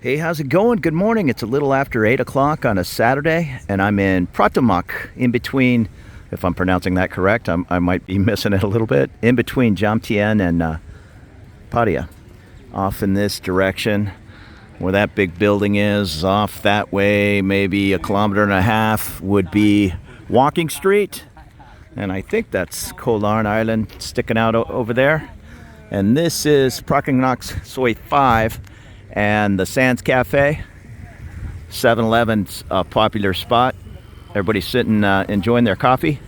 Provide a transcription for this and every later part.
Hey, how's it going? Good morning. It's a little after 8 o'clock on a Saturday, and I'm in Phratamnak, in between, if I'm pronouncing that correct, I might be missing it a little bit, in between Jomtien and Pattaya. Off in this direction, where that big building is, off that way, maybe 1.5 kilometers would be Walking Street, and I think that's Kolarn Island sticking out over there. And this is Phratamnak's Soi 5. And the Sands Cafe, 7-Eleven's a popular spot. Everybody's sitting, enjoying their coffee.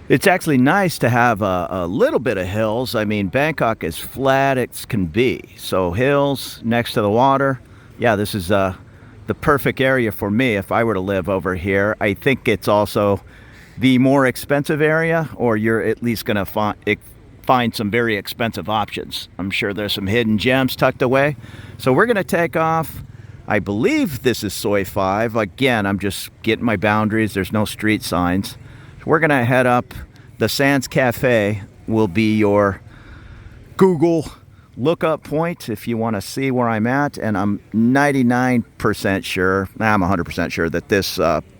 It's actually nice to have a little bit of hills. I mean, Bangkok is flat as can be. So hills next to the water. Yeah, this is the perfect area for me if I were to live over here. I think it's also the more expensive area, or you're at least going to find some very expensive options. I'm sure there's some hidden gems tucked away. So we're going to take off. I believe this is Soi 5. Again, I'm just getting my boundaries. There's no street signs. So we're going to head up. The Sands Cafe will be your Google lookup point if you want to see where I'm at. And I'm 99% sure, I'm 100% sure that this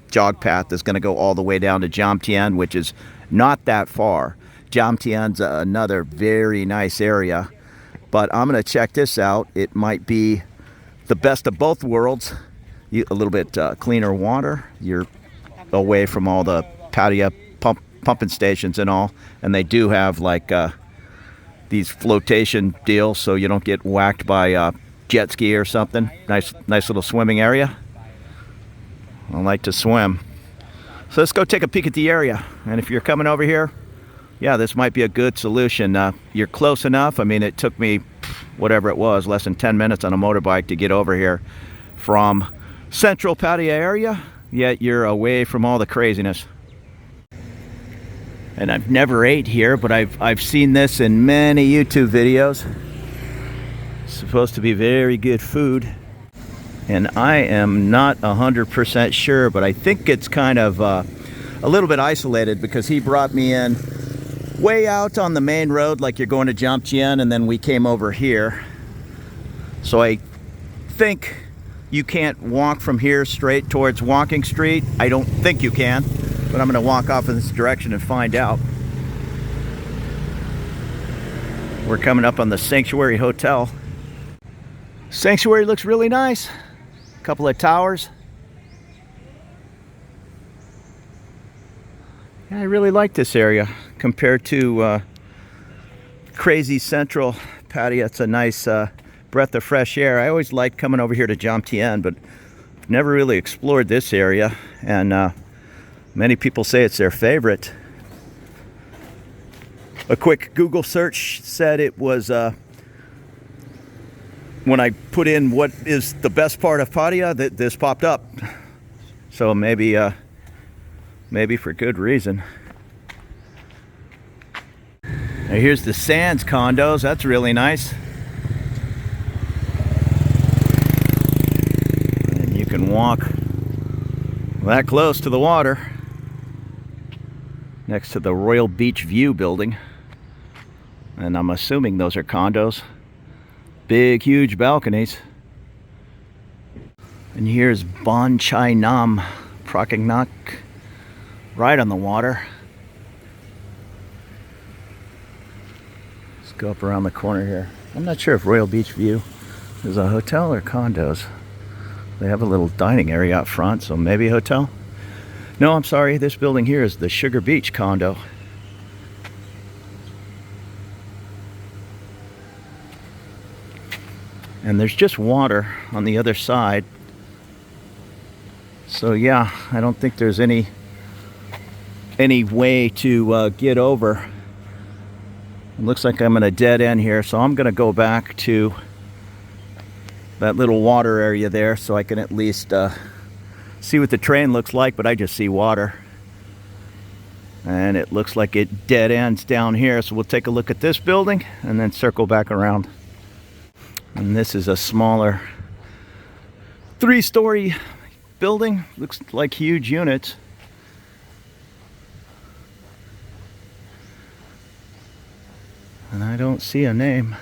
jog path is going to go all the way down to Jomtien, which is not that far. Jomtien's another very nice area, but I'm going to check this out. It might be the best of both worlds. A little bit cleaner water. You're away from all the Pattaya pumping stations and all, and they do have like these flotation deals, so you don't get whacked by jet ski or something. Nice little swimming area. I like to swim. So let's go take a peek at the area, and if you're coming over here, yeah, this might be a good solution. You're close enough. I mean, it took me, whatever it was, less than 10 minutes on a motorbike to get over here from central Pattaya area, yet you're away from all the craziness. And I've never ate here, but I've seen this in many YouTube videos. It's supposed to be very good food. And I am not 100% sure, but I think it's kind of a little bit isolated, because he brought me in way out on the main road like you're going to Jomtien, and then we came over here. So I think you can't walk from here straight towards Walking Street. I don't think you can, but I'm going to walk off in this direction and find out. We're coming up on the Sanctuary Hotel. Sanctuary looks really nice. A couple of towers. I really like this area compared to crazy central Pattaya. It's a nice breath of fresh air. I always like coming over here to Jomtien, but never really explored this area, and many people say it's their favorite. A quick Google search said it was, when I put in what is the best part of Pattaya, that this popped up. So maybe for good reason. Now here's the Sands condos. That's really nice. And you can walk that close to the water, next to the Royal Beach View building. And I'm assuming those are condos. Big, huge balconies. And here's Bon Chai Nam, Phratamnak, right on the water. Let's go up around the corner here. I'm not sure if Royal Beach View is a hotel or condos. They have a little dining area out front, so maybe a hotel. No, I'm sorry, this building here is the Sugar Beach condo. And there's just water on the other side. So yeah, I don't think there's any way to get over. It looks like I'm in a dead end here, so I'm gonna go back to that little water area there so I can at least see what the train looks like, but I just see water. And it looks like it dead ends down here, so we'll take a look at this building and then circle back around. And this is a smaller 3-story building. Looks like huge units. And I don't see a name.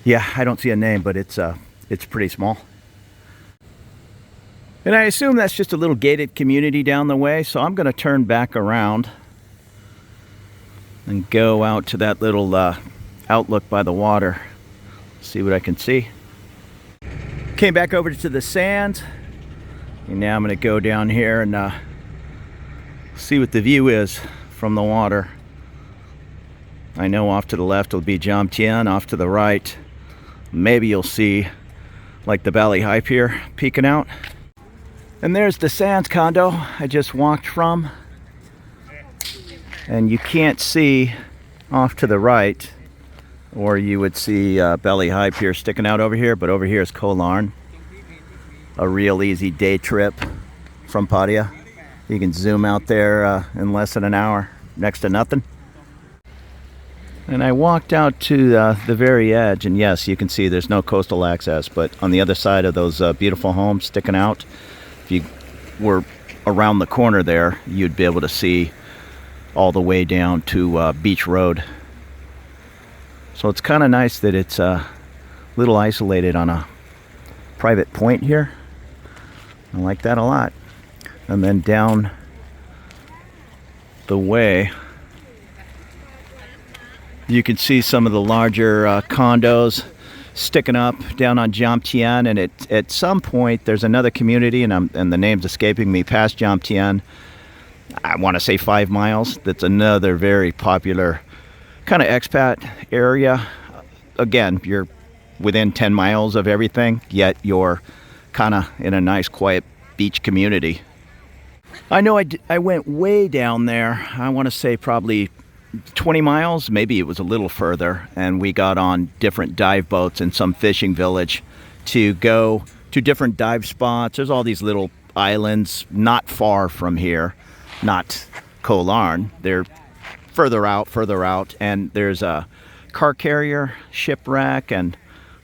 Yeah, I don't see a name, but it's pretty small. And I assume that's just a little gated community down the way, so I'm going to turn back around and go out to that little outlook by the water. See what I can see. Came back over to the sands, and now I'm going to go down here and see what the view is from the water. I know off to the left will be Jomtien, off to the right maybe you'll see like the Bali High Pier peeking out. And there's the Sands condo I just walked from. And you can't see off to the right, or you would see Bali High Pier sticking out over here, but over here is Koh Larn. A real easy day trip from Pattaya. You can zoom out there in less than an hour, next to nothing. And I walked out to the very edge, and yes, you can see there's no coastal access, but on the other side of those beautiful homes sticking out, if you were around the corner there, you'd be able to see all the way down to Beach Road. So it's kind of nice that it's a little isolated on a private point here. I like that a lot. And then down the way, you can see some of the larger condos sticking up down on Jomtien, and at some point there's another community, and the name's escaping me, past Jomtien. I want to say 5 miles. That's another very popular kind of expat area. Again, you're within 10 miles of everything, yet you're kind of in a nice quiet beach community. I know I went way down there. I want to say probably 20 miles, maybe it was a little further, and we got on different dive boats in some fishing village to go to different dive spots. There's all these little islands not far from here, not Koh Larn. They're further out, and there's a car carrier shipwreck and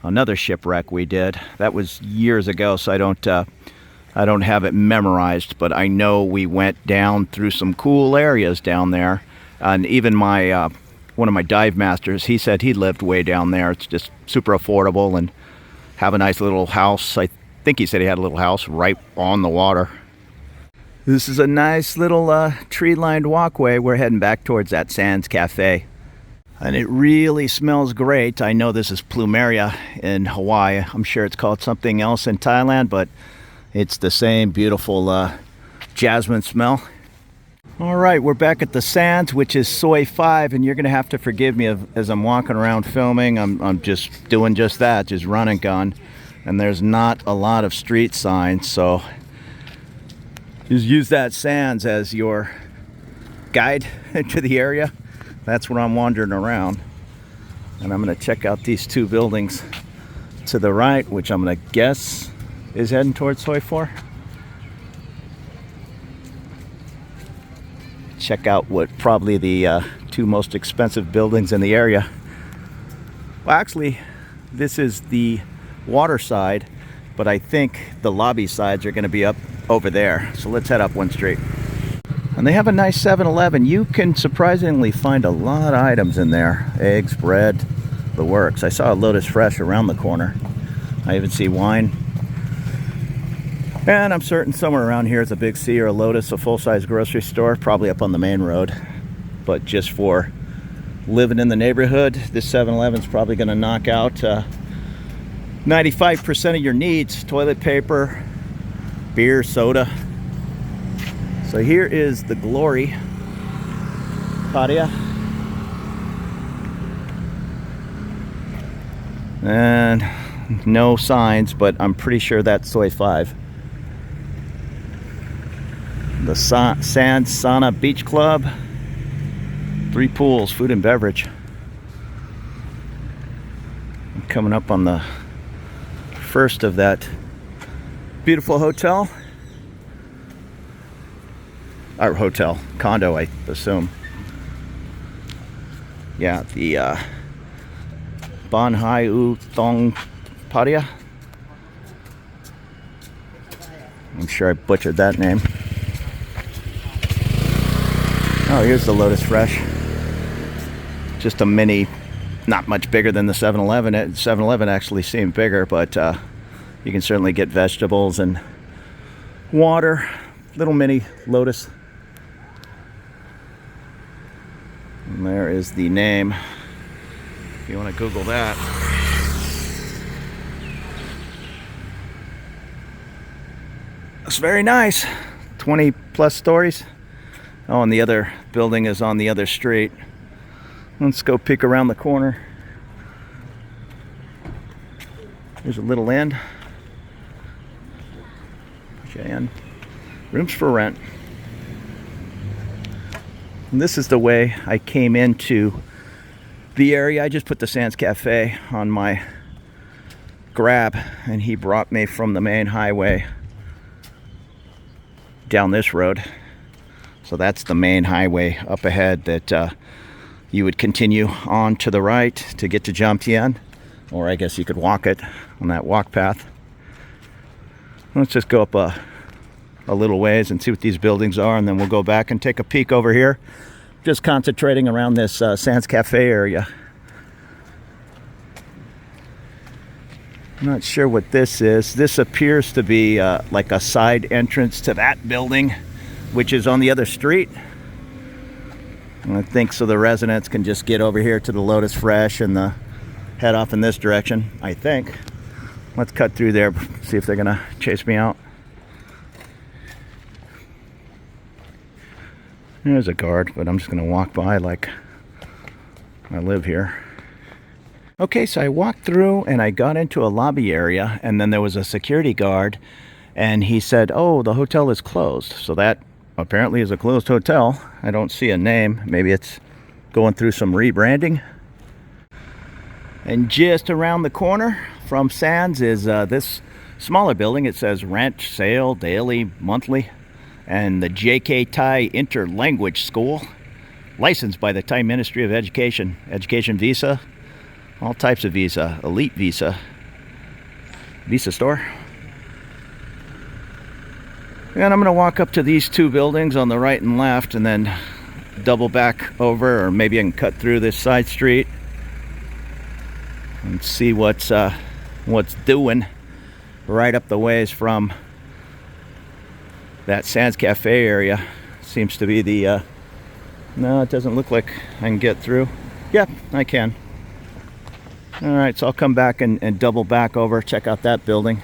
another shipwreck we did. That was years ago, so I don't have it memorized, but I know we went down through some cool areas down there. And even my one of my dive masters, he said he lived way down there. It's just super affordable and have a nice little house. I think he said he had a little house right on the water. This is a nice little tree-lined walkway. We're heading back towards that Sands Cafe. And it really smells great. I know this is plumeria in Hawaii. I'm sure it's called something else in Thailand, but it's the same beautiful jasmine smell. All right, we're back at the Sands, which is Soi 5, and you're going to have to forgive me as I'm walking around filming. I'm just doing just that, just run and gun. And there's not a lot of street signs, so just use that Sands as your guide to the area. That's where I'm wandering around. And I'm going to check out these 2 buildings to the right, which I'm going to guess is heading towards Soi 4. Check out what probably the 2 most expensive buildings in the area. Well, actually, this is the water side, but I think the lobby sides are going to be up over there. So let's head up one street. And they have a nice 7-Eleven. You can surprisingly find a lot of items in there. Eggs, bread, the works. I saw a Lotus Fresh around the corner. I even see wine. And I'm certain somewhere around here is a Big C or a Lotus, a full-size grocery store, probably up on the main road. But just for living in the neighborhood, this 7-Eleven is probably going to knock out 95% of your needs. Toilet paper, beer, soda. So here is the Glory, Pattaya. And no signs, but I'm pretty sure that's Soi 5. The Sands Sauna Beach Club. 3 pools, food and beverage. I'm coming up on the first of that beautiful hotel. Our hotel, condo, I assume. Yeah, the Ban Hai U Thong Pattaya. I'm sure I butchered that name. Oh, here's the Lotus Fresh. Just a mini not much bigger than the 7-Eleven. 7-Eleven actually seemed bigger, but you can certainly get vegetables and water. Little mini Lotus. And there is the name, if you want to Google that. It's very nice. 20 plus stories. Oh, and the other building is on the other street. Let's go peek around the corner. There's a little inn. Cheyenne. Rooms for rent. And this is the way I came into the area. I just put the Sands Cafe on my Grab, and he brought me from the main highway down this road. So that's the main highway up ahead that you would continue on to the right to get to Jomtien, or I guess you could walk it on that walk path. Let's just go up a little ways and see what these buildings are, and then we'll go back and take a peek over here. Just concentrating around this Sands Cafe area. I'm not sure what this is. This appears to be like a side entrance to that building, which is on the other street. And I think so the residents can just get over here to the Lotus Fresh and head off in this direction, I think. Let's cut through there, see if they're gonna chase me out. There's a guard, but I'm just gonna walk by like I live here. Okay, so I walked through and I got into a lobby area, and then there was a security guard, and he said, oh, the hotel is closed. So that apparently is a closed hotel. I don't see a name. Maybe it's going through some rebranding. And just around the corner from Sands is this smaller building. It says rent, sale, daily, monthly, and the JK Thai Interlanguage School, licensed by the Thai Ministry of Education, education visa, all types of visa, elite visa, visa store. And I'm going to walk up to these two buildings on the right and left, and then double back over, or maybe I can cut through this side street and see what's doing right up the ways from that Sands Cafe area. Seems to be the no, it doesn't look like I can get through. Yeah, I can. Alright, so I'll come back and double back over, check out that building,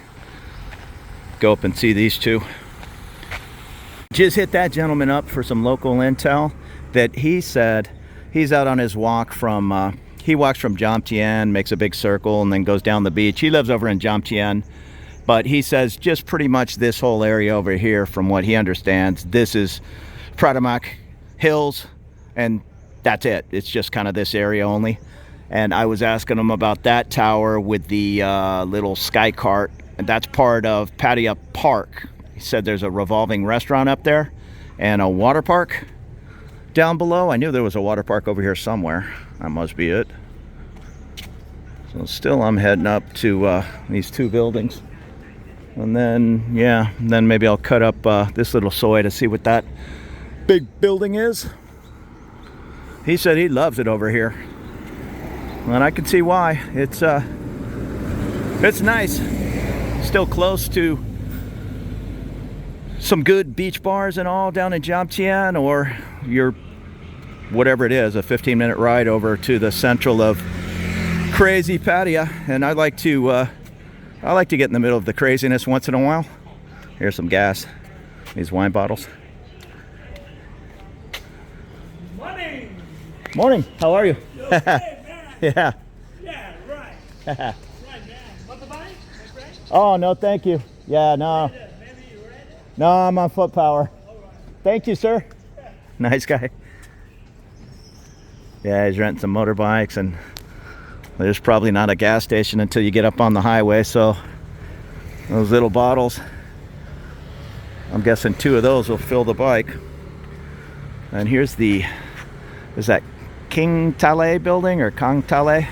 go up and see these two. Just hit that gentleman up for some local intel that he said he's out on his walk from he walks from Jomtien, makes a big circle, and then goes down the beach. He lives over in Jomtien, but he says just pretty much this whole area over here, from what he understands, this is Phratamnak Hills, and that's it. It's just kind of this area only. And I was asking him about that tower with the little sky cart, and that's part of Pattaya Park. He said there's a revolving restaurant up there and a water park down below. I knew there was a water park over here somewhere. That must be it. So still I'm heading up to these two buildings. And then, yeah, then maybe I'll cut up this little soy to see what that big building is. He said he loves it over here. And I can see why. It's nice. Still close to some good beach bars and all down in Jomtien, or your whatever it is, a 15-minute ride over to the central of crazy Pattaya. And I like to get in the middle of the craziness once in a while. Here's some gas. These wine bottles. Morning. Morning. How are you? You okay, man? Yeah. Yeah, right. Right, man. Want to buy? My friend? Oh, no, thank you. Yeah, no. Maybe you ready? No, I'm on foot power. All right. Thank you, sir. Nice guy. Yeah, he's renting some motorbikes, and there's probably not a gas station until you get up on the highway, so those little bottles, I'm guessing 2 of those will fill the bike. And here's is that King Tale building, or Kang Tale?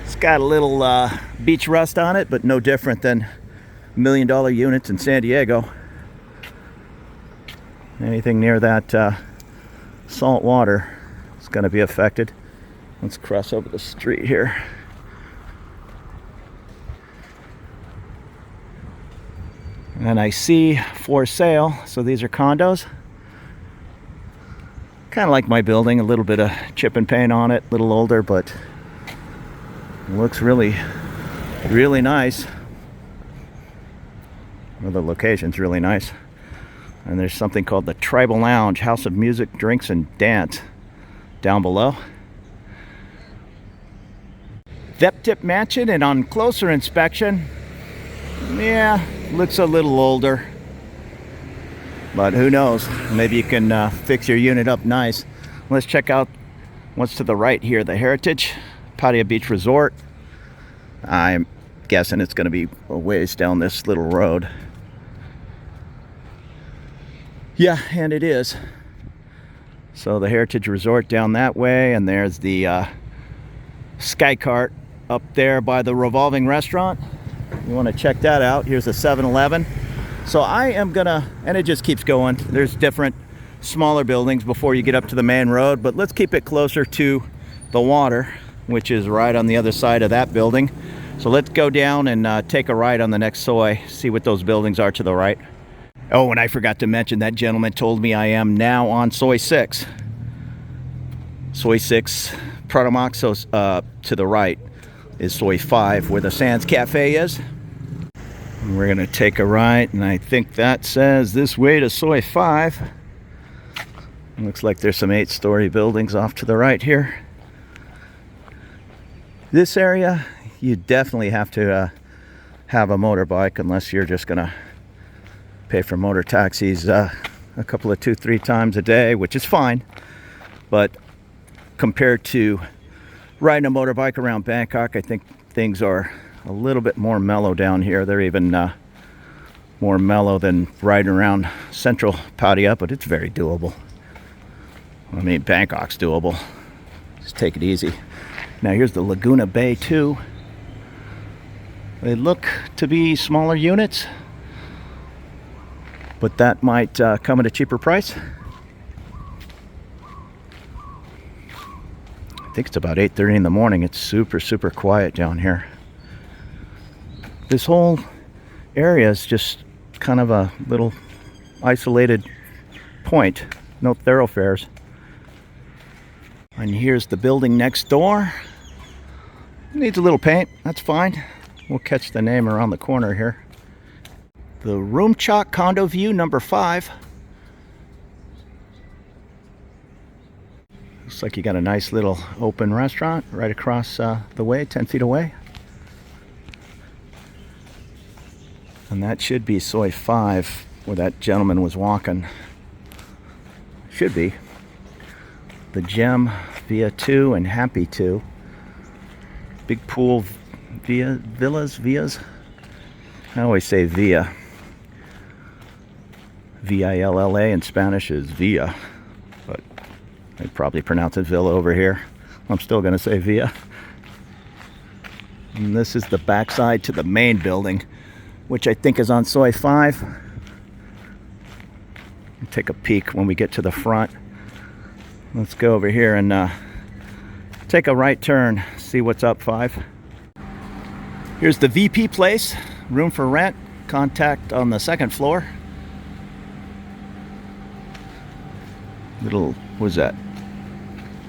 It's got a little beach rust on it, but no different than $1 million units in San Diego. Anything near that salt water is is going to be affected. Let's cross over the street here. And I see for sale, so these are condos. Kind of like my building, a little bit of chip and paint on it, a little older, but it looks really, really nice. Well, the location's really nice. And there's something called the Tribal Lounge, House of Music, Drinks, and Dance down below. Vep-tip mansion, and on closer inspection, yeah, looks a little older. But who knows? Maybe you can fix your unit up nice. Let's check out what's to the right here, the Heritage Pattaya Beach Resort. I'm guessing it's going to be a ways down this little road. Yeah, and it is. So the Heritage Resort down that way, and there's the Sky Cart up there by the revolving restaurant. You want to check that out. Here's a 7-Eleven. So I am gonna, and it just keeps going. There's different smaller buildings before you get up to the main road, but let's keep it closer to the water, which is right on the other side of that building. So let's go down and take a ride on the next soi, see what those buildings are to the right. Oh, and I forgot to mention, that gentleman told me I am now on soi 6. Soi 6, Phratamnak, so to the right is soi 5, where the Sands Cafe is. And we're gonna take a right, and I think that says this way to soi 5. Looks like there's some 8-story buildings off to the right here. This area, you definitely have to have a motorbike, unless you're just gonna pay for motor taxis a couple of 2-3 times a day, which is fine. But compared to riding a motorbike around Bangkok, I think things are a little bit more mellow down here. They're even more mellow than riding around central Pattaya, but it's very doable. I mean, Bangkok's doable. Just take it easy. Now here's the Laguna Bay 2. They look to be smaller units, but that might come at a cheaper price. I think it's about 8:30 in the morning. It's super, super quiet down here. This whole area is just kind of a little isolated point. No thoroughfares. And here's the building next door. Needs a little paint. That's fine. We'll catch the name around the corner here. The Roomchok Condo View number 5. Looks like you got a nice little open restaurant right across the way, 10 feet away. And that should be soi 5, where that gentleman was walking. Should be. The Gem Via 2 and Happy 2. Big pool villas. I always say Via. V-I-L-L-A in Spanish is Via. But they probably pronounce it Villa over here. I'm still going to say Via. And this is the backside to the main building, which I think is on soi 5. We'll take a peek when we get to the front. Let's go over here and take a right turn, see what's up 5. Here's the VP place, room for rent, contact on the 2nd floor. Little, what's that?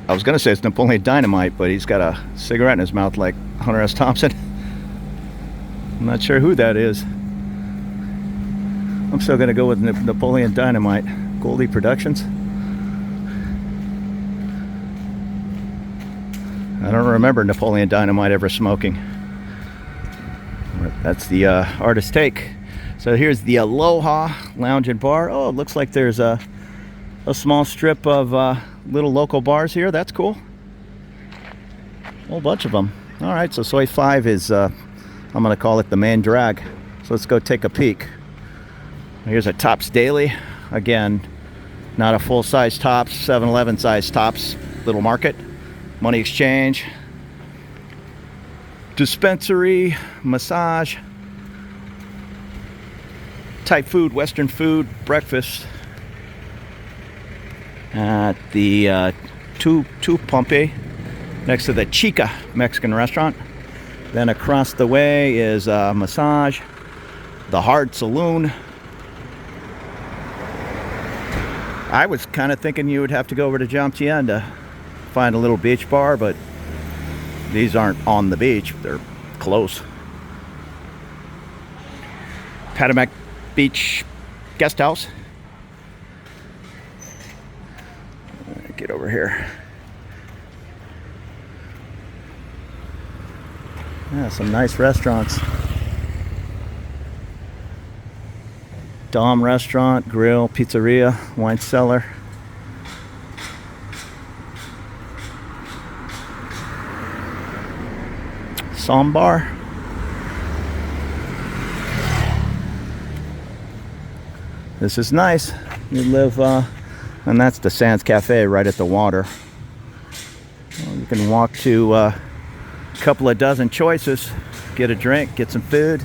I was gonna say it's Napoleon Dynamite, but he's got a cigarette in his mouth like Hunter S. Thompson. I'm not sure who that is. I'm still gonna go with Napoleon Dynamite. Goldie Productions. I don't remember Napoleon Dynamite ever smoking. That's the artist take. So here's the Aloha Lounge and Bar. Oh, it looks like there's a small strip of little local bars here. That's cool. A whole bunch of them. All right, so soi 5 is, I'm gonna call it the main drag. So let's go take a peek. Here's a Tops Daily. Again, not a full-size Tops, 7-Eleven size Tops, little market. Money exchange, dispensary, massage, Thai food, Western food, breakfast at the Sukhumvit, next to the Chica Mexican restaurant. Then across the way is a massage, the Hard Saloon. I was kind of thinking you would have to go over to Jomtien to find a little beach bar, but these aren't on the beach, they're close. Phratamnak Beach Guest House. Get over here. Yeah, some nice restaurants. Dom Restaurant, Grill, Pizzeria, Wine Cellar. Sambar. This is nice. You live, and that's the Sands Cafe right at the water. Well, you can walk to a couple of dozen choices, get a drink, get some food.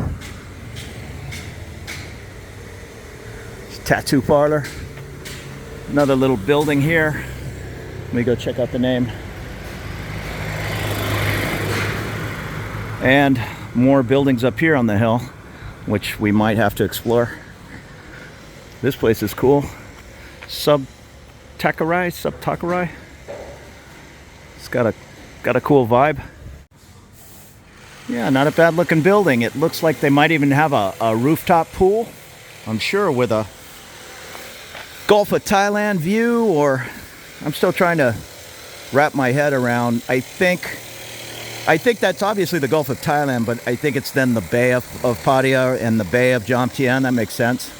It's a tattoo parlor. Another little building here. Let me go check out the name. And more buildings up here on the hill, which we might have to explore. This place is cool. Subtakarai. It's got a cool vibe. Yeah, not a bad looking building. It looks like they might even have a rooftop pool, I'm sure, with a Gulf of Thailand view, or I'm still trying to wrap my head around. I think that's obviously the Gulf of Thailand, but I think it's then the Bay of Pattaya and the Bay of Jomtien. That makes sense.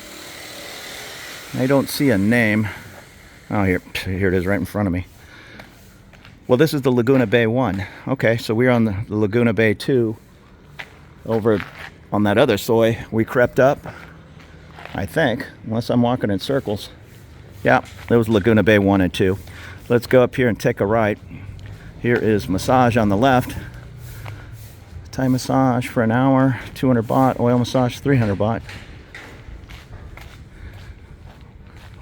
I don't see a name. Oh, here it is right in front of me. Well, this is the Laguna Bay 1. Okay, so we're on the Laguna Bay 2. Over on that other soy, we crept up, I think, unless I'm walking in circles. Yeah, there was Laguna Bay 1 and 2. Let's go up here and take a right. Here is massage on the left. Thai massage for an hour, 200 baht. Oil massage, 300 baht.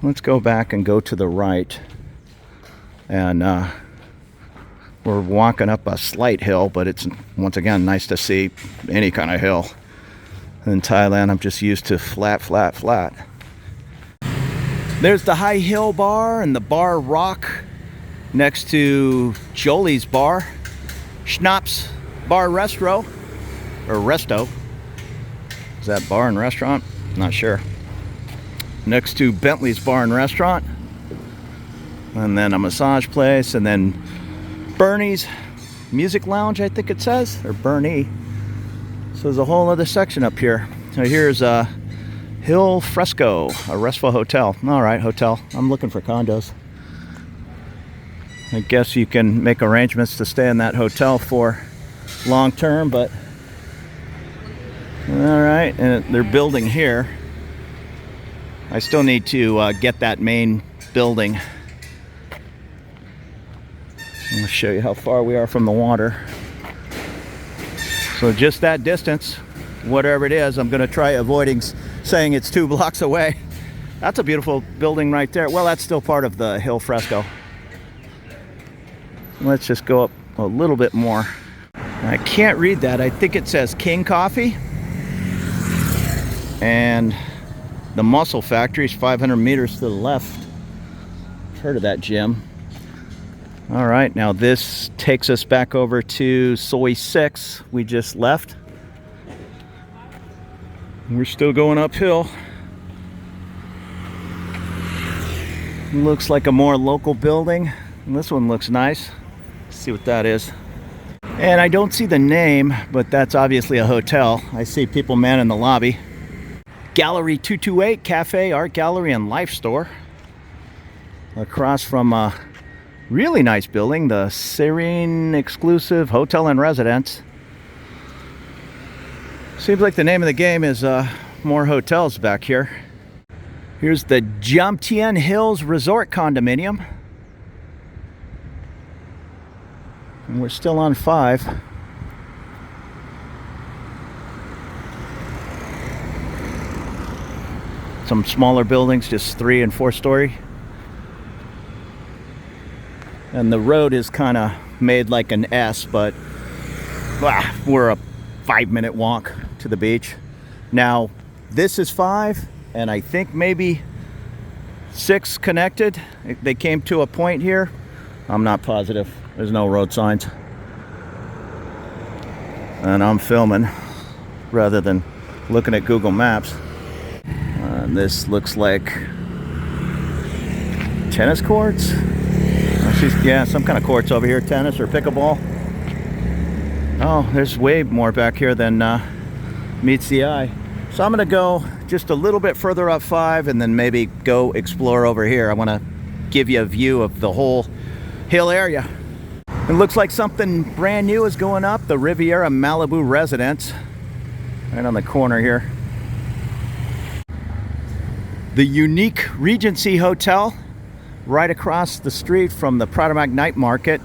Let's go back and go to the right. And we're walking up a slight hill, but it's, once again, nice to see any kind of hill. In Thailand, I'm just used to flat. There's the High Hill Bar and the Bar Rock next to Jolie's Bar. Schnapps Bar Resto. Or Resto. Is that bar and restaurant? Not sure. Next to Bentley's Bar and Restaurant. And then a massage place. And then Bernie's Music Lounge, I think it says. Or Bernie. So there's a whole other section up here. So here's Hill Fresco, a restful hotel. Alright, hotel. I'm looking for condos. I guess you can make arrangements to stay in that hotel for long term, but alright, and they're building here. I still need to get that main building. I'm going to show you how far we are from the water. So just that distance, whatever it is, I'm going to try avoiding saying it's 2 blocks away. That's a beautiful building right there. Well, that's still part of the Hill Fresco. Let's just go up a little bit more. I can't read that. I think it says King Coffee. And the Muscle Factory is 500 meters to the left. Heard of that gym. All right, now this takes us back over to Soi 6 we just left. We're still going uphill. Looks like a more local building. And this one looks nice. Let's see what that is. And I don't see the name, but that's obviously a hotel. I see people manning the lobby. Gallery 228 Cafe, Art Gallery, and Life Store. Across from a really nice building, the Serene Exclusive Hotel and Residence. Seems like the name of the game is more hotels back here. Here's the Jomtien Hills Resort Condominium. And we're still on 5. Some smaller buildings, just 3 and 4 story. And the road is kind of made like an S, but we're a 5-minute walk to the beach. Now, this is 5, and I think maybe 6 connected. They came to a point here. I'm not positive. There's no road signs. And I'm filming rather than looking at Google Maps. This looks like tennis courts. Yeah, some kind of courts over here, tennis or pickleball. Oh, there's way more back here than meets the eye. So I'm gonna go just a little bit further up 5 and then maybe go explore over here. I wanna give you a view of the whole hill area. It looks like something brand new is going up, the Riviera Malibu Residence, right on the corner here. The unique Regency Hotel, right across the street from the Phratamnak night market,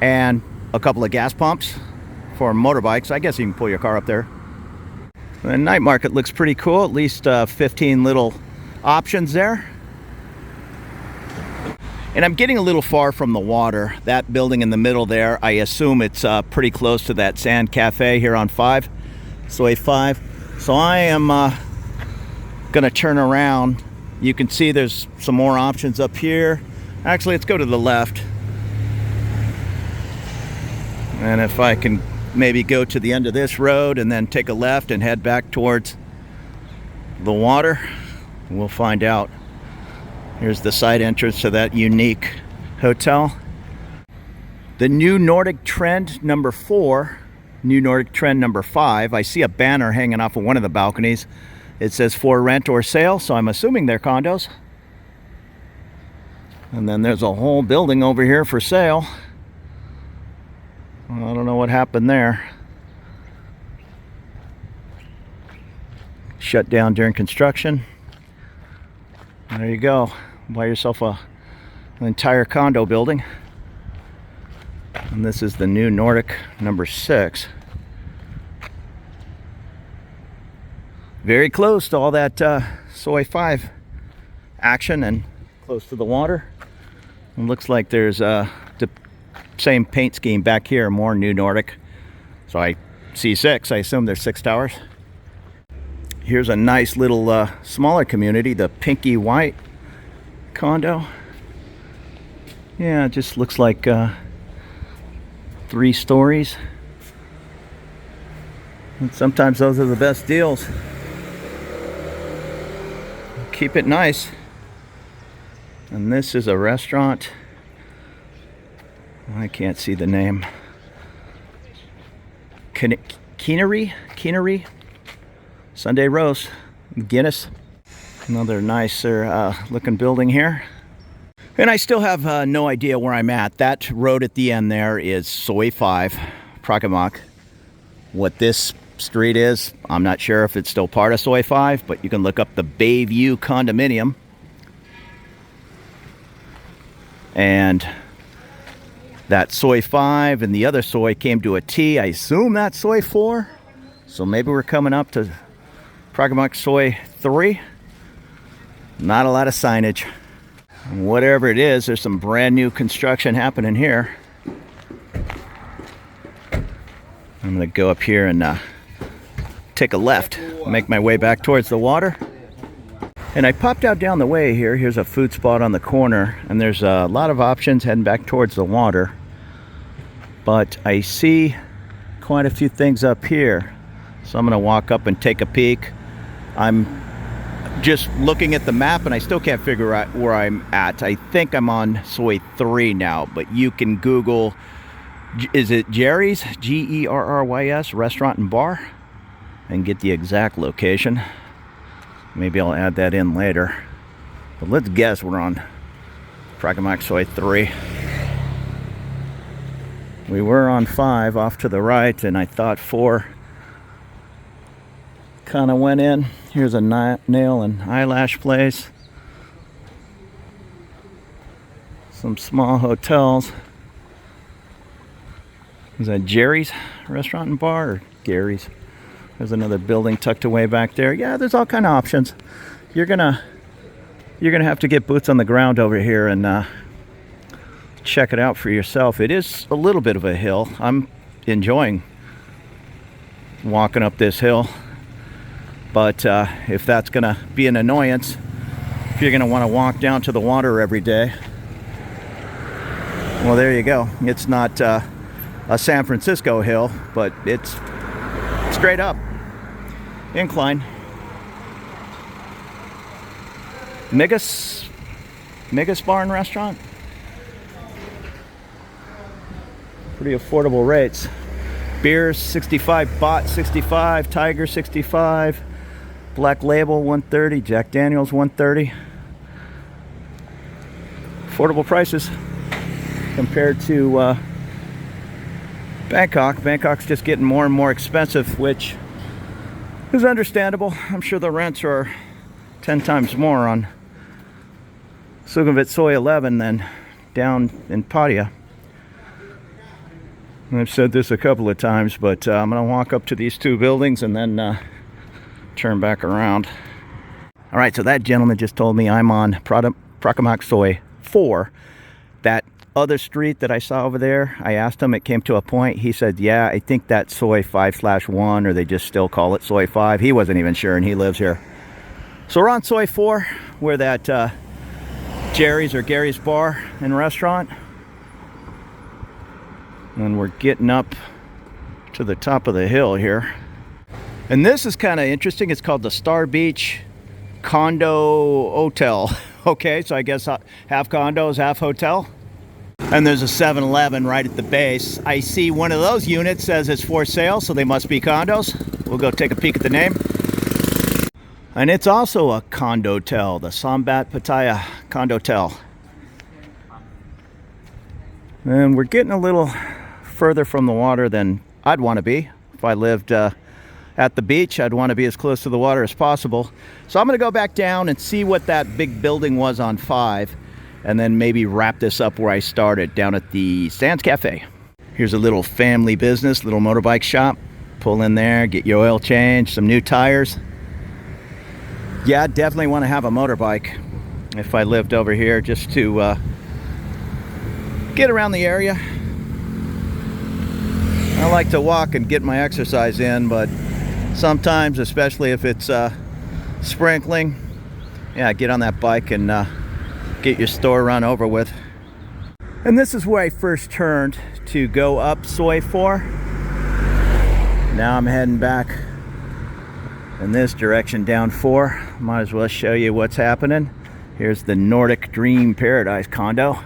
and a couple of gas pumps for motorbikes. I guess you can pull your car up there. The night market looks pretty cool, at least 15 little options there. And I'm getting a little far from the water. That building in the middle there, I assume it's pretty close to that Sand Cafe here on 5, Soy 5. So I am gonna turn around. You can see there's some more options up here. Actually, let's go to the left. And if I can maybe go to the end of this road and then take a left and head back towards the water, we'll find out. Here's the side entrance to that unique hotel. The New Nordic Trend number 4, New Nordic Trend number 5. I see a banner hanging off of one of the balconies. It says for rent or sale, so I'm assuming they're condos. And then there's a whole building over here for sale. I don't know what happened there. Shut down during construction. There you go. Buy yourself an entire condo building. And this is the New Nordic number 6. Very close to all that Soy 5 action and close to the water. It looks like there's the same paint scheme back here, more New Nordic. So I see 6, I assume there's 6 towers. Here's a nice little smaller community, the Pinky White condo. Yeah, it just looks like 3 stories. And sometimes those are the best deals. Keep it nice. And this is a restaurant. I can't see the name. Keenery Sunday roast, Guinness. Another nicer looking building here. And I still have no idea where I'm at. That road at the end there is Soy 5, Phratamnak. What this street is, I'm not sure if it's still part of Soy 5, but you can look up the Bayview condominium. And that Soy 5 and the other Soy came to a T. I assume that's Soy 4. So maybe we're coming up to Phratamnak Soy 3. Not a lot of signage. Whatever it is, there's some brand new construction happening here. I'm gonna go up here and take a left, make my way back towards the water. And I popped out down the way here. Here's a food spot on the corner, and there's a lot of options heading back towards the water. But I see quite a few things up here. So I'm gonna walk up and take a peek. I'm just looking at the map and I still can't figure out where I'm at. I think I'm on Soy 3 now, but you can Google, is it Jerry's, Gerrys restaurant and bar, and get the exact location. Maybe I'll add that in later. But let's guess we're on Phratamnak Soy 3. We were on 5 off to the right, and I thought 4 kind of went in. Here's a nail and eyelash place. Some small hotels. Is that Jerry's restaurant and bar or Gary's? There's another building tucked away back there. Yeah, there's all kind of options. You're gonna have to get boots on the ground over here and check it out for yourself. It is a little bit of a hill. I'm enjoying walking up this hill, but if that's gonna be an annoyance, if you're gonna want to walk down to the water every day, well, there you go. It's not a San Francisco hill, but it's straight up incline. Migas Bar and Restaurant. Pretty affordable rates. Beers 65 baht, 65, Tiger 65, Black Label 130, Jack Daniels 130. Affordable prices compared to Bangkok. Bangkok's just getting more and more expensive, which is understandable. I'm sure the rents are 10 times more on Sukhumvit Soi 11 than down in Pattaya. I've said this a couple of times, but I'm going to walk up to these two buildings and then turn back around. All right, so that gentleman just told me I'm on Phratamnak Soi 4. That other street that I saw over there, I asked him, it came to a point, he said, yeah, I think that's Soi 5/1, or they just still call it Soi 5. He wasn't even sure, and he lives here. So we're on Soi 4, where that Jerry's or Gary's Bar and Restaurant. And we're getting up to the top of the hill here. And this is kind of interesting. It's called the Star Beach Condo Hotel. Okay, so I guess half condos, half hotel. And there's a 7-Eleven right at the base. I see one of those units says it's for sale, so they must be condos. We'll go take a peek at the name. And it's also a condotel, the Sambat Pattaya Condotel. And we're getting a little further from the water than I'd want to be. If I lived at the beach, I'd want to be as close to the water as possible. So I'm going to go back down and see what that big building was on 5, and then maybe wrap this up where I started, down at the Sands Cafe. Here's a little family business, little motorbike shop. Pull in there, get your oil changed, some new tires. Yeah, I'd definitely want to have a motorbike if I lived over here, just to get around the area. I like to walk and get my exercise in, but sometimes, especially if it's sprinkling, yeah, get on that bike and get your store run over with. And this is where I first turned to go up Soi 4. Now I'm heading back in this direction down 4. Might as well show you what's happening. Here's the Nordic Dream Paradise condo.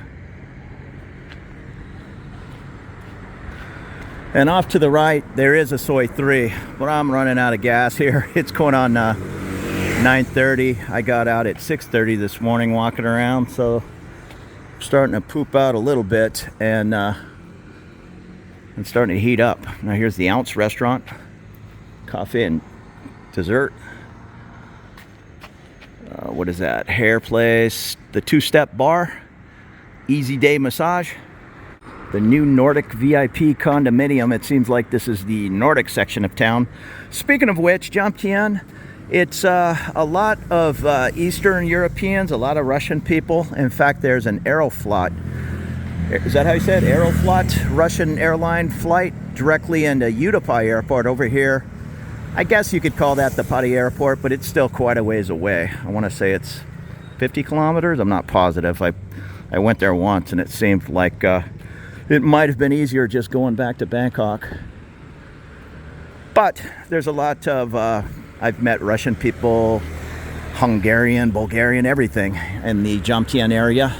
And off to the right, there is a Soi 3, but I'm running out of gas here. It's going on 9:30. I got out at 6:30 this morning walking around, so I'm starting to poop out a little bit, and I'm starting to heat up. Now here's the Ounce restaurant, coffee and dessert. What is that? Hair place, the 2-step bar, easy day massage. The new Nordic VIP condominium. It seems like this is the Nordic section of town. Speaking of which, Jomtien, it's a lot of Eastern Europeans, a lot of Russian people. In fact, there's an Aeroflot. Is that how you said? Aeroflot, Russian airline flight directly into Utapai Airport over here. I guess you could call that the Pattaya Airport, but it's still quite a ways away. I want to say it's 50 kilometers. I'm not positive. I went there once, and it seemed like it might have been easier just going back to Bangkok. But there's a lot of, I've met Russian people, Hungarian, Bulgarian, everything in the Jomtien area.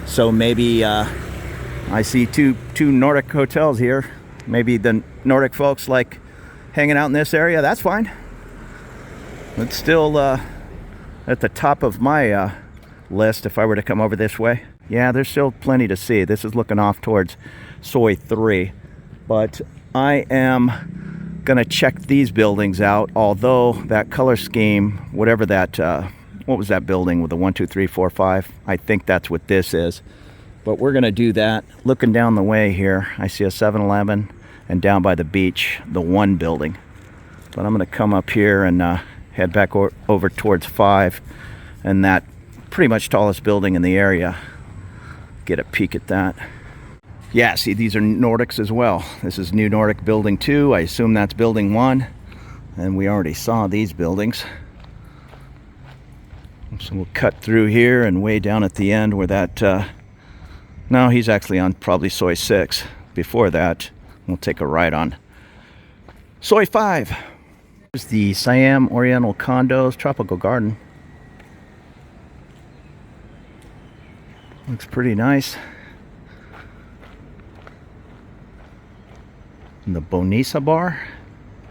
So maybe I see two Nordic hotels here. Maybe the Nordic folks like hanging out in this area. That's fine. It's still at the top of my list if I were to come over this way. Yeah, there's still plenty to see. This is looking off towards Soi 3. But I am going to check these buildings out, although that color scheme, whatever that, what was that building with the 1, 2, 3, 4, 5? I think that's what this is. But we're going to do that. Looking down the way here, I see a 7-Eleven, and down by the beach, the 1 building. But I'm going to come up here and head back over towards 5, and that pretty much tallest building in the area. get a peek at that. Yeah, see, these are Nordics as well. This is New Nordic Building 2. I assume that's Building 1. And we already saw these buildings. So we'll cut through here and way down at the end where that... no, he's actually on probably Soi 6. Before that, we'll take a ride on Soi 5. Here's the Siam Oriental Condos Tropical Garden. Looks pretty nice. And the Bonisa Bar,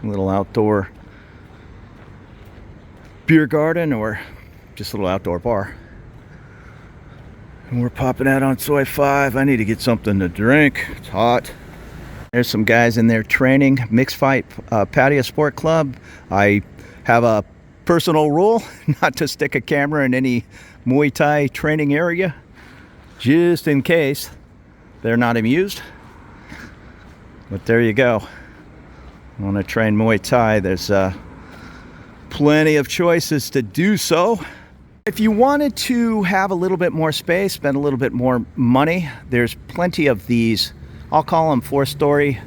a little outdoor beer garden or just a little outdoor bar. And we're popping out on Soi 5. I need to get something to drink. It's hot. There's some guys in there training. Mixed Fight Pattaya Sport Club. I have a personal rule not to stick a camera in any Muay Thai training area, just in case they're not amused. But there you go. I want to train Muay Thai. There's plenty of choices to do so. If you wanted to have a little bit more space, spend a little bit more money, there's plenty of these, I'll call them 4-story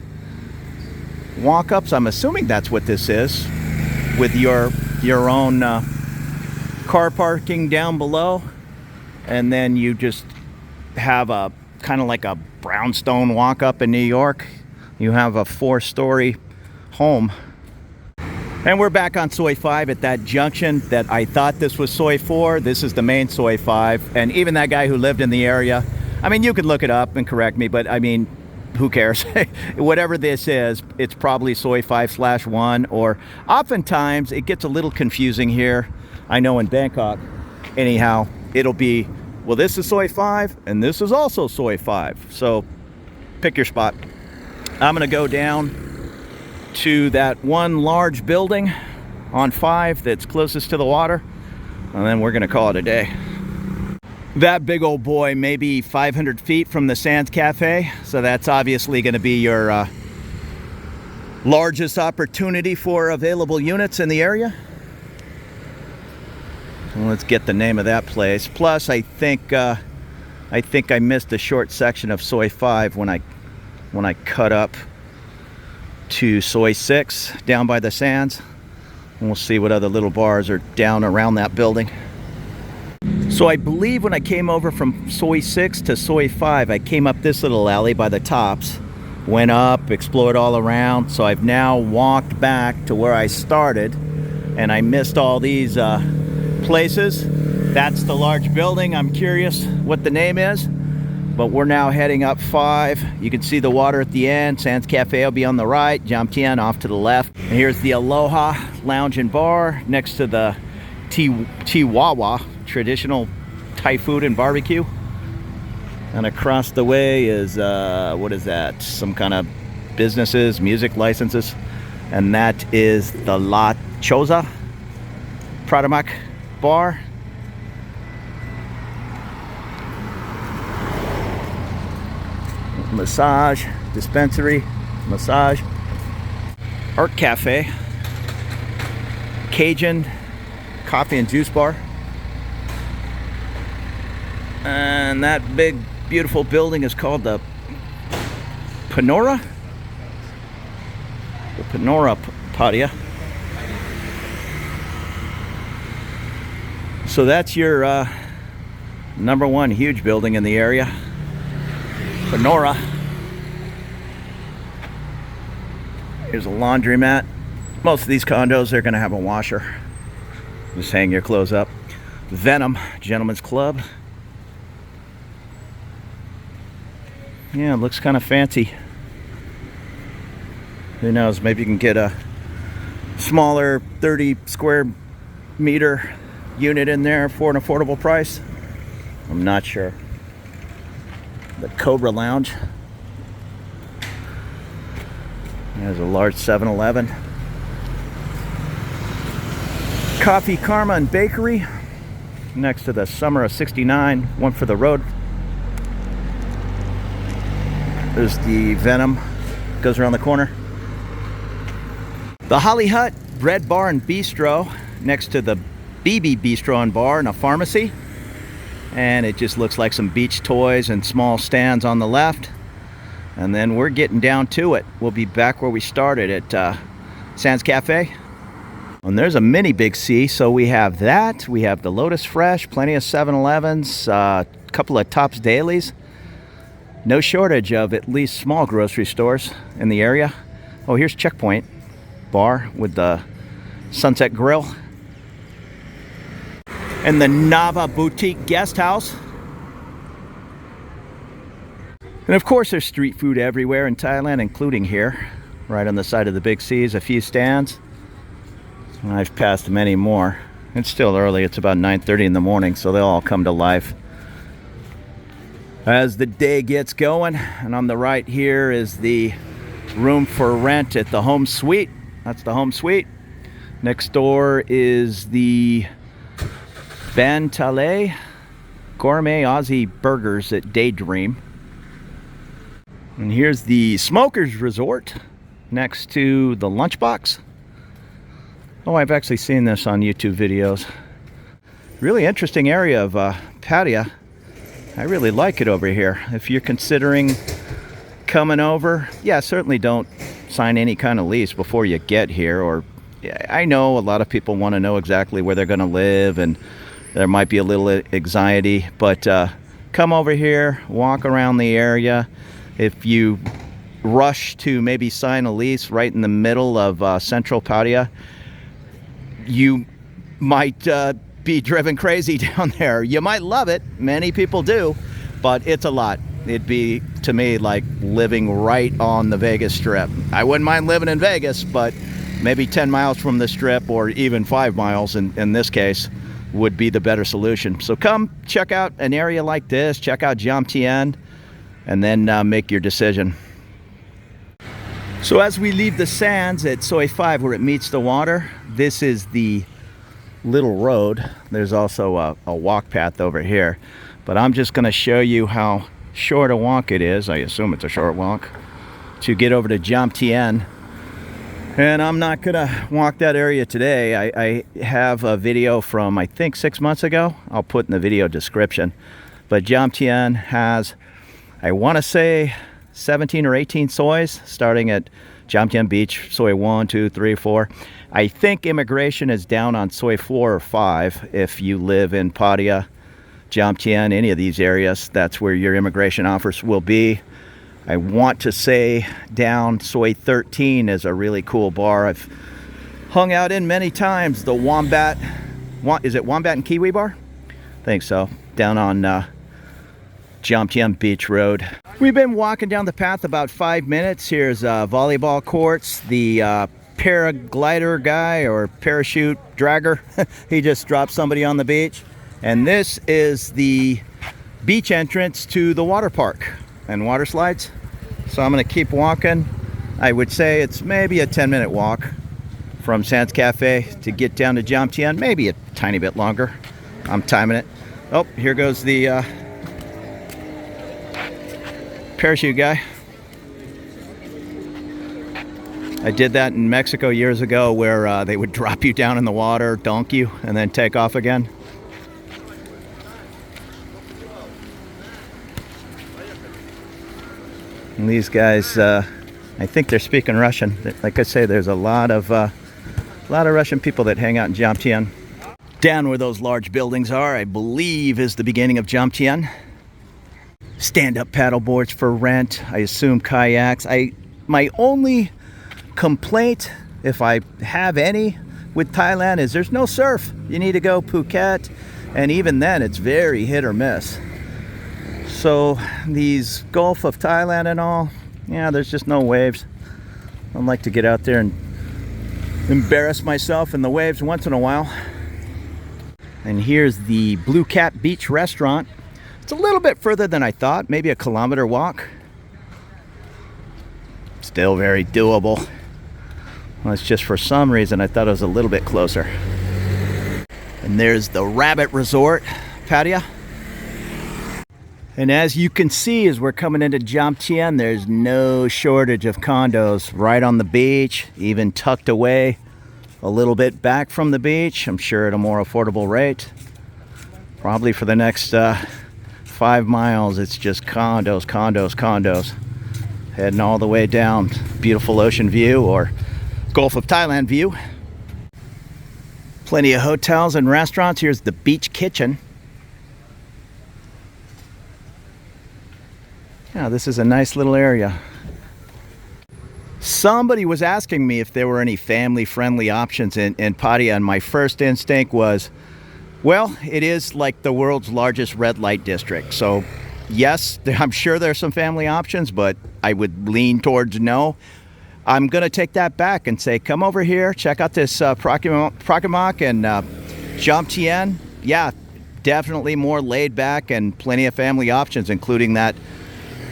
walk-ups. I'm assuming that's what this is, with your own car parking down below, and then you just have a kind of like a brownstone walk-up in New York. You have a 4-story home. And we're back on Soi 5 at that junction that I thought this was Soi 4. This is the main Soi 5. And even that guy who lived in the area, I mean, you could look it up and correct me, but I mean, who cares? Whatever this is, it's probably Soi 5/1, or oftentimes it gets a little confusing here. I know in Bangkok, anyhow, it'll be, well, this is Soi 5 and this is also Soi 5. So pick your spot. I'm gonna go down to that one large building on 5 that's closest to the water, and then we're gonna call it a day. That big old boy may be 500 feet from the Sands Cafe, so that's obviously gonna be your largest opportunity for available units in the area. Well, let's get the name of that place. Plus, I think I missed a short section of Soi 5 when I cut up to Soi 6 down by the sands. And we'll see what other little bars are down around that building. So I believe when I came over from Soi 6 to Soi 5, I came up this little alley by the tops, went up, explored all around. So I've now walked back to where I started, and I missed all these places. That's the large building. I'm curious what the name is. But we're now heading up 5. You can see the water at the end. Sands Cafe will be on the right. Jam Tien off to the left. And here's the Aloha Lounge and Bar next to the Tiwawa, traditional Thai food and barbecue. And across the way is, what is that? Some kind of businesses, music licenses. And that is the La Choza Phratamnak Bar. Massage dispensary, massage, art cafe, Cajun coffee and juice bar, and that big beautiful building is called the Pattaya. The Pattaya. So that's your #1 huge building in the area. Pattaya. Here's a laundromat. Most of these condos, they're going to have a washer. Just hang your clothes up. Venom Gentlemen's Club. Yeah, it looks kind of fancy. Who knows, maybe you can get a smaller 30 square meter unit in there for an affordable price. I'm not sure. The Cobra Lounge. There's a large 7-Eleven. Coffee Karma and Bakery next to the Summer of '69, one for the road. There's the Venom, goes around the corner. The Holly Hut Bread Bar and Bistro next to the BB Bistro and Bar and a pharmacy. and it just looks like some beach toys and small stands on the left. And then we're getting down to it. We'll be back where we started at Sands Cafe. And there's a mini Big C, so we have that. We have the Lotus Fresh, plenty of 7-Elevens, a couple of Tops Dailies. No shortage of at least small grocery stores in the area. Oh, here's Checkpoint Bar with the Sunset Grill. And the Nava Boutique Guest House. And of course there's street food everywhere in Thailand, including here. Right on the side of the Big C's, a few stands. And I've passed many more. It's still early, it's about 9:30 in the morning, so they'll all come to life as the day gets going. And on the right here is the room for rent at the Home Suite. That's the Home Suite. Next door is the Bantale Gourmet Aussie Burgers at Daydream. And here's the Smokers Resort next to the Lunchbox. Oh, I've actually seen this on YouTube videos. Really interesting area of Pattaya. I really like it over here. If you're considering coming over, yeah, certainly don't sign any kind of lease before you get here. Or I know a lot of people want to know exactly where they're going to live, and there might be a little anxiety, but come over here, walk around the area. If you rush to maybe sign a lease right in the middle of central Pattaya, you might be driven crazy down there. You might love it, many people do, but it's a lot. It'd be, to me, like living right on the Vegas Strip. I wouldn't mind living in Vegas, but maybe 10 miles from the Strip, or even 5 miles in this case, would be the better solution. So come check out an area like this, check out Jomtien, and then make your decision. So as we leave the sands at Soi 5 where it meets the water, this is the little road. There's also a walk path over here, but I'm just going to show you how short a walk it is. I assume it's a short walk to get over to Jomtien. And I'm not gonna walk that area today. I have a video from, I think, 6 months ago. I'll put in the video description. But Jomtien has, I want to say, 17 or 18 sois, starting at Jomtien Beach, Soi 1, 2, 3, 4. I think immigration is down on Soi 4 or 5 if you live in Pattaya, Jomtien, any of these areas. That's where your immigration offers will be. I want to say down Soi 13 is a really cool bar I've hung out in many times. The Wombat, is it Wombat and Kiwi Bar? I think so. Down on Jomtien Beach Road. We've been walking down the path about 5 minutes. Here's volleyball courts. The paraglider guy or parachute dragger, he just dropped somebody on the beach. And this is the beach entrance to the water park and water slides. So I'm going to keep walking. I would say it's maybe a 10-minute walk from Sands Cafe to get down to Jomtien, maybe a tiny bit longer. I'm timing it. Oh, here goes the parachute guy. I did that in Mexico years ago where they would drop you down in the water, dunk you, and then take off again. And these guys, I think they're speaking Russian. Like I say, there's a lot of Russian people that hang out in Jomtien. Down where those large buildings are, I believe, is the beginning of Jomtien. Stand-up paddle boards for rent. I assume kayaks. My only complaint, if I have any, with Thailand is there's no surf. You need to go Phuket, and even then, it's very hit or miss. So these Gulf of Thailand and all, yeah, there's just no waves. I'd like to get out there and embarrass myself in the waves once in a while. And here's the Blue Cat Beach restaurant. It's a little bit further than I thought, maybe a kilometer walk. Still very doable. Well, it's just for some reason I thought it was a little bit closer. And there's the Rabbit Resort, Pattaya. And as you can see, as we're coming into Jomtien, there's no shortage of condos right on the beach, even tucked away a little bit back from the beach. I'm sure at a more affordable rate. Probably for the next 5 miles, it's just condos, condos, condos. Heading all the way down. Beautiful ocean view or Gulf of Thailand view. Plenty of hotels and restaurants. Here's the beach kitchen. Yeah, this is a nice little area. Somebody was asking me if there were any family-friendly options in Pattaya, and my first instinct was, well, it is like the world's largest red light district. So, yes, I'm sure there's some family options, but I would lean towards no. I'm going to take that back and say, come over here, check out this Phratamnak and Jomtien. Yeah, definitely more laid back and plenty of family options, including that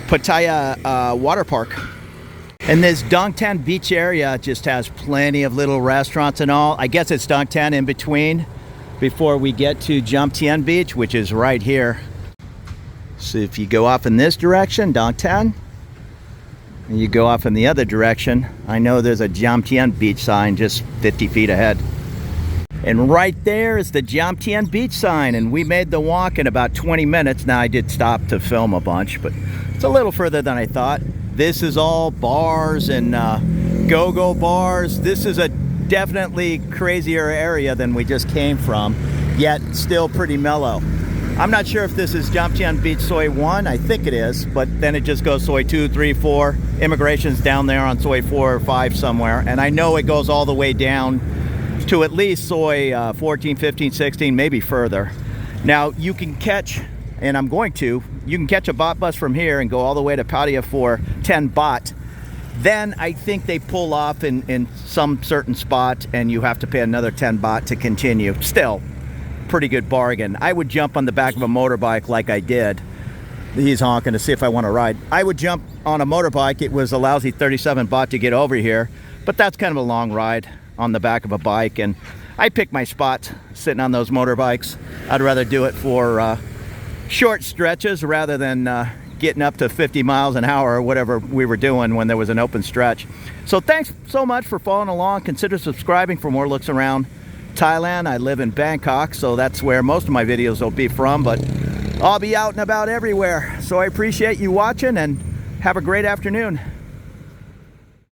Pattaya water park. And this Dongtan beach area just has plenty of little restaurants and all. I guess it's Dongtan in between before we get to Jomtien Beach, which is right here. So if you go off in this direction, Dongtan, and you go off in the other direction, I know there's a Jomtien Beach sign just 50 feet ahead. And right there is the Jomtien Beach sign, and we made the walk in about 20 minutes. Now I did stop to film a bunch, but it's a little further than I thought. This is all bars and go-go bars. This is a definitely crazier area than we just came from, yet still pretty mellow. I'm not sure if this is Jomtien Beach Soi 1. I think it is, but then it just goes Soi 2, 3, 4. Immigration's down there on Soi 4 or 5 somewhere. And I know it goes all the way down to at least Soi 14, 15, 16, maybe further. Now, you can catch, and I'm going to, you can catch a baht bus from here and go all the way to Pattaya for 10 baht. Then I think they pull off in some certain spot and you have to pay another 10 baht to continue. Still, pretty good bargain. I would jump on the back of a motorbike like I did. He's honking to see if I want to ride. I would jump on a motorbike. It was a lousy 37 baht to get over here, but that's kind of a long ride on the back of a bike, and I pick my spots sitting on those motorbikes. I'd rather do it for short stretches rather than getting up to 50 miles an hour or whatever we were doing when there was an open stretch. So thanks so much for following along. Consider subscribing for more looks around Thailand. I live in Bangkok, so that's where most of my videos will be from, but I'll be out and about everywhere. So I appreciate you watching and have a great afternoon.